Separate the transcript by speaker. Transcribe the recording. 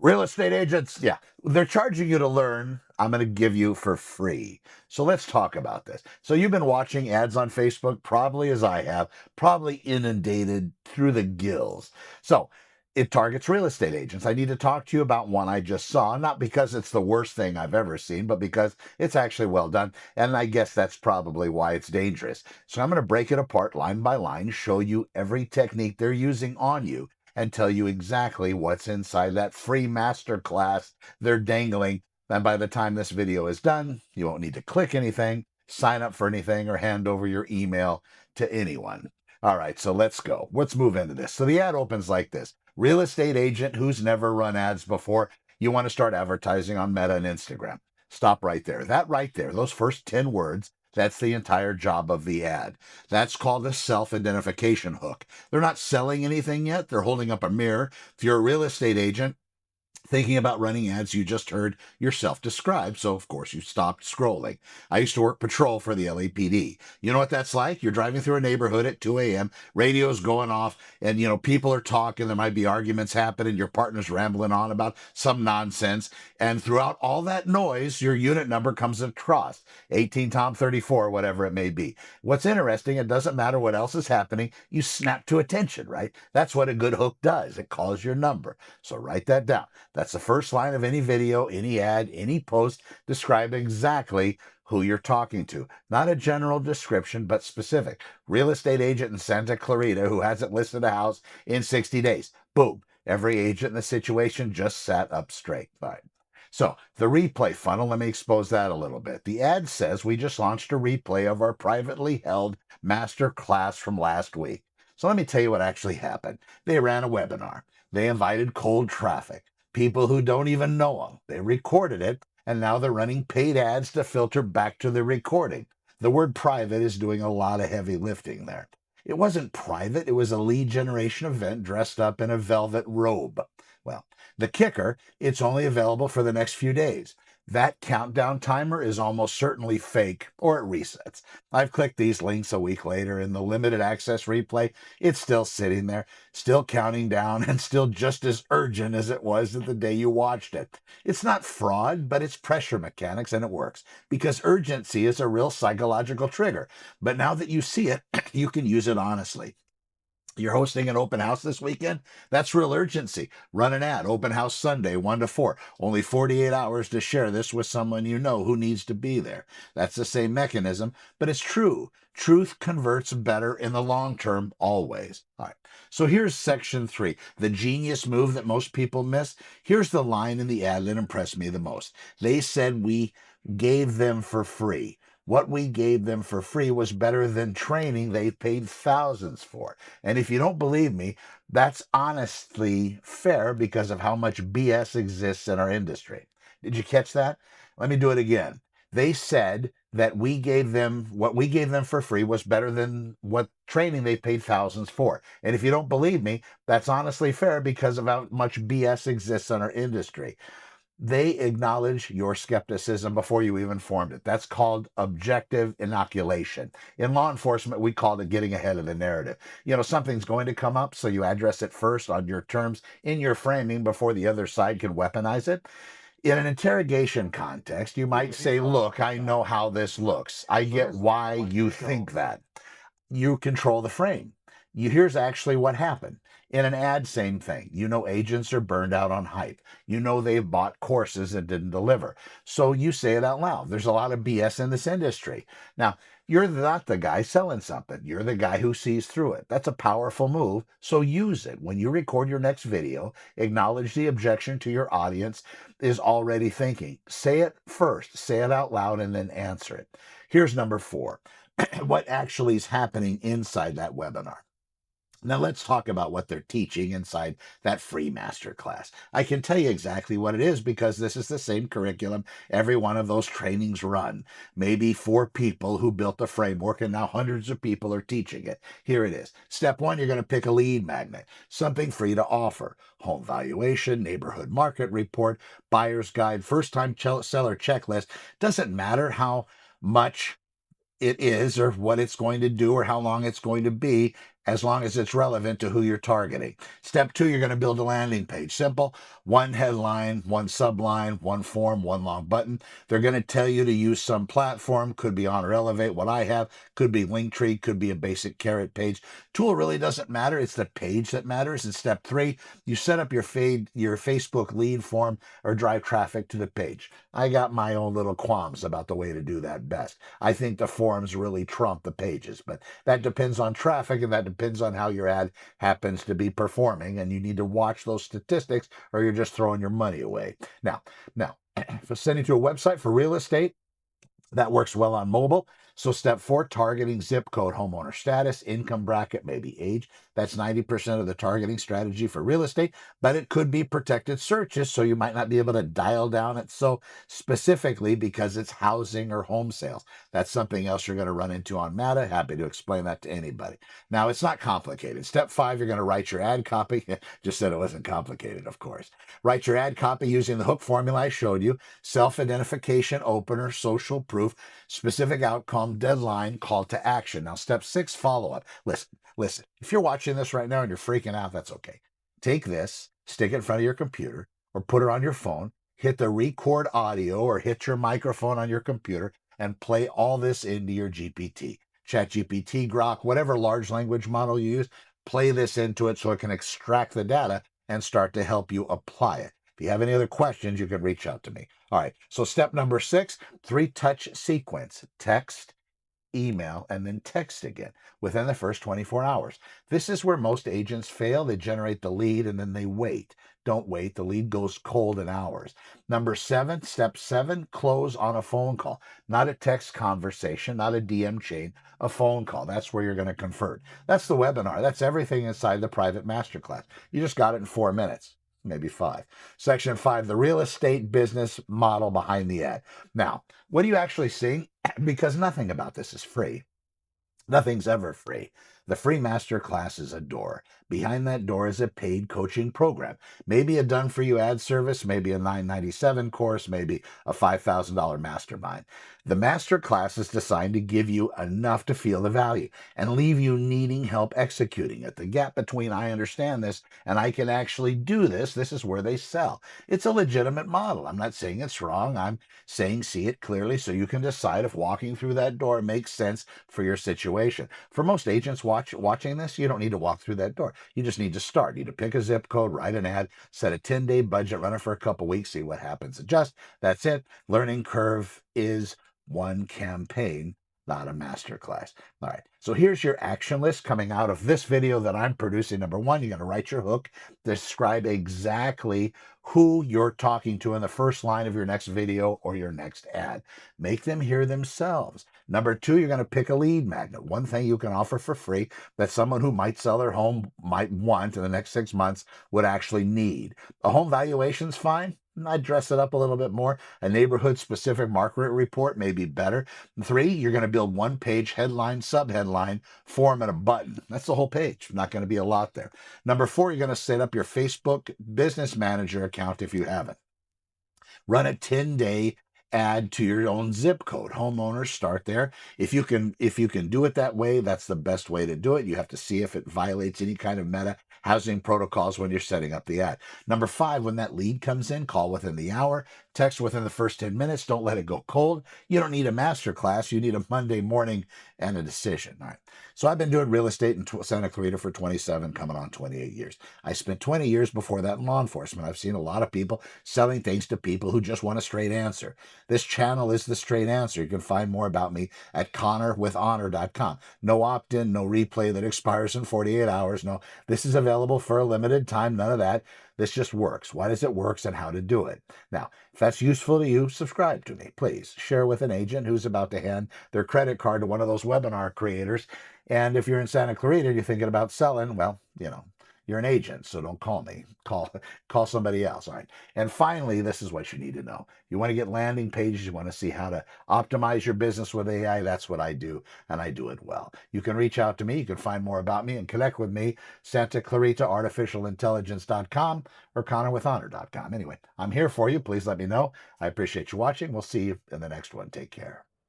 Speaker 1: Real estate agents, yeah, they're charging you to learn. I'm going to give you for free. So let's talk about this. So you've been watching ads on Facebook, probably as I have, probably inundated through the gills. So it targets real estate agents. I need to talk to you about one I just saw, not because it's the worst thing I've ever seen, but because it's actually well done. And I guess that's probably why it's dangerous. So I'm going to break it apart line by line, show you every technique they're using on you, and tell you exactly what's inside that free master class they're dangling. And by the time this video is done, you won't need to click anything, sign up for anything, or hand over your email to anyone. All right, so let's go. Let's move into this. So the ad opens like this: real estate agent who's never run ads before. You want to start advertising on Meta and Instagram. Stop right there. That right there, those first 10 words, that's the entire job of the ad. That's called a self identification hook. They're not selling anything yet. They're holding up a mirror. If you're a real estate agent thinking about running ads, you just heard yourself described, so of course you stopped scrolling. I used to work patrol for the LAPD. You know what that's like? You're driving through a neighborhood at 2 a.m., radio's going off, and people are talking, there might be arguments happening, your partner's rambling on about some nonsense, and throughout all that noise, your unit number comes across, 18 Tom 34, whatever it may be. What's interesting, it doesn't matter what else is happening, you snap to attention, right? That's what a good hook does. It calls your number. So write that down. That's the first line of any video, any ad, any post. Describe exactly who you're talking to. Not a general description, but specific. Real estate agent in Santa Clarita who hasn't listed a house in 60 days. Boom. Every agent in the situation just sat up straight. All right. So the replay funnel, let me expose that a little bit. The ad says we just launched a replay of our privately held master class from last week. So let me tell you what actually happened. They ran a webinar. They invited cold traffic, people who don't even know them. They recorded it, and now they're running paid ads to filter back to the recording. The word private is doing a lot of heavy lifting there. It wasn't private, it was a lead generation event dressed up in a velvet robe. Well, the kicker, it's only available for the next few days. That countdown timer is almost certainly fake, or it resets. I've clicked these links a week later in the limited access replay. It's still sitting there, still counting down, and still just as urgent as it was at the day you watched it. It's not fraud, but it's pressure mechanics, and it works because urgency is a real psychological trigger. But now that you see it, you can use it honestly. You're hosting an open house this weekend? That's real urgency. Run an ad. Open house Sunday, 1 to 4. Only 48 hours to share this with someone you know who needs to be there. That's the same mechanism, but it's true. Truth converts better in the long term, always. All right. So here's section 3, the genius move that most people miss. Here's the line in the ad that impressed me the most. They said we gave them for free. What we gave them for free was better than training they paid thousands for. And if you don't believe me, that's honestly fair because of how much BS exists in our industry. Did you catch that? Let me do it again. They said that what we gave them for free was better than what training they paid thousands for. And if you don't believe me, that's honestly fair because of how much BS exists in our industry. They acknowledge your skepticism before you even formed it. That's called objective inoculation. In law enforcement, we call it getting ahead of the narrative. Something's going to come up, so you address it first on your terms in your framing before the other side can weaponize it. In an interrogation context, you might say, look, I know how this looks. I get why you think that. You control the frame. Here's actually what happened. In an ad, same thing. Agents are burned out on hype. They've bought courses and didn't deliver. So you say it out loud. There's a lot of BS in this industry. Now, you're not the guy selling something. You're the guy who sees through it. That's a powerful move. So use it. When you record your next video, acknowledge the objection to your audience is already thinking. Say it first. Say it out loud and then answer it. Here's number 4. What actually is happening inside that webinar. Now let's talk about what they're teaching inside that free masterclass. I can tell you exactly what it is because this is the same curriculum every one of those trainings run. Maybe 4 people who built the framework and now hundreds of people are teaching it. Here it is. Step 1, you're going to pick a lead magnet, something free to offer. Home valuation, neighborhood market report, buyer's guide, first-time seller checklist. Doesn't matter how much it is or what it's going to do or how long it's going to be. as long as it's relevant to who you're targeting. Step two, you're going to build a landing page. Simple. One headline, one subline, one form, one long button. They're going to tell you to use some platform. Could be Honor Elevate, what I have. Could be Linktree. Could be a basic carrot page. Tool really doesn't matter. It's the page that matters. And step three, you set up your Facebook lead form or drive traffic to the page. I got my own little qualms about the way to do that best. I think the forms really trump the pages, but that depends on traffic and that depends on how your ad happens to be performing. And you need to watch those statistics or you're just throwing your money away. Now, for sending to a website for real estate, that works well on mobile. So step four, targeting zip code, homeowner status, income bracket, maybe age. That's 90% of the targeting strategy for real estate, but it could be protected searches. So you might not be able to dial down it so specifically because it's housing or home sales. That's something else you're going to run into on Meta. Happy to explain that to anybody. Now, it's not complicated. Step five, you're going to write your ad copy. Just said it wasn't complicated, of course. Write your ad copy using the hook formula I showed you: self-identification, opener, social proof, specific outcome, deadline, call to action. Now, step six, follow up. Listen. If you're watching this right now and you're freaking out, that's okay. Take this, stick it in front of your computer or put it on your phone, hit the record audio or hit your microphone on your computer and play all this into your GPT. ChatGPT, Grok, whatever large language model you use, play this into it so it can extract the data and start to help you apply it. If you have any other questions, you can reach out to me. All right, so step number six, 3-touch sequence: text, email, and then text again within the first 24 hours. This is where most agents fail. They generate the lead and then they wait. Don't wait. The lead goes cold in hours. Number seven, step seven, close on a phone call, not a text conversation, not a DM chain, a phone call. That's where you're going to convert. That's the webinar. That's everything inside the private masterclass. You just got it in 4 minutes. Maybe 5. Section 5, the real estate business model behind the ad. Now, what are you actually seeing? Because nothing about this is free. Nothing's ever free. The free master class is a door. Behind that door is a paid coaching program. Maybe a done-for-you ad service, maybe a $997 course, maybe a $5,000 mastermind. The master class is designed to give you enough to feel the value and leave you needing help executing it. The gap between I understand this and I can actually do this is where they sell. It's a legitimate model. I'm not saying it's wrong. I'm saying see it clearly so you can decide if walking through that door makes sense for your situation. For most agents watching this, you don't need to walk through that door. You just need to start. You need to pick a zip code, write an ad, set a 10-day budget, run it for a couple weeks, see what happens. Adjust. That's it. Learning curve is one campaign, not a masterclass. All right. So here's your action list coming out of this video that I'm producing. Number one, you're going to write your hook, describe exactly who you're talking to in the first line of your next video or your next ad. Make them hear themselves. Number two, you're going to pick a lead magnet. One thing you can offer for free that someone who might sell their home might want in the next 6 months would actually need. A home valuation's fine. I'd dress it up a little bit more. A neighborhood-specific market report may be better. 3, you're going to build one-page headline, subheadline, form, and a button. That's the whole page. Not going to be a lot there. Number 4, you're going to set up your Facebook Business Manager account if you haven't. Run a 10-day ad to your own zip code. Homeowners, start there. If you can do it that way, that's the best way to do it. You have to see if it violates any kind of meta housing protocols when you're setting up the ad. Number 5, when that lead comes in, call within the hour, text within the first 10 minutes. Don't let it go cold. You don't need a master class. You need a Monday morning and a decision. All right. So I've been doing real estate in Santa Clarita for 27, coming on 28 years. I spent 20 years before that in law enforcement. I've seen a lot of people selling things to people who just want a straight answer. This channel is the straight answer. You can find more about me at connorwithhonor.com. No opt-in, no replay that expires in 48 hours. No, this is available for a limited time. None of that. This just works. Why does it work and how to do it? Now, if that's useful to you, subscribe to me. Please share with an agent who's about to hand their credit card to one of those webinar creators. And if you're in Santa Clarita and you're thinking about selling, well, you're an agent, so don't call me. Call somebody else. All right. And finally, this is what you need to know. You want to get landing pages. You want to see how to optimize your business with AI. That's what I do, and I do it well. You can reach out to me. You can find more about me and connect with me, Santa Clarita artificialintelligence.com or connorwithhonor.com. Anyway, I'm here for you. Please let me know. I appreciate you watching. We'll see you in the next one. Take care.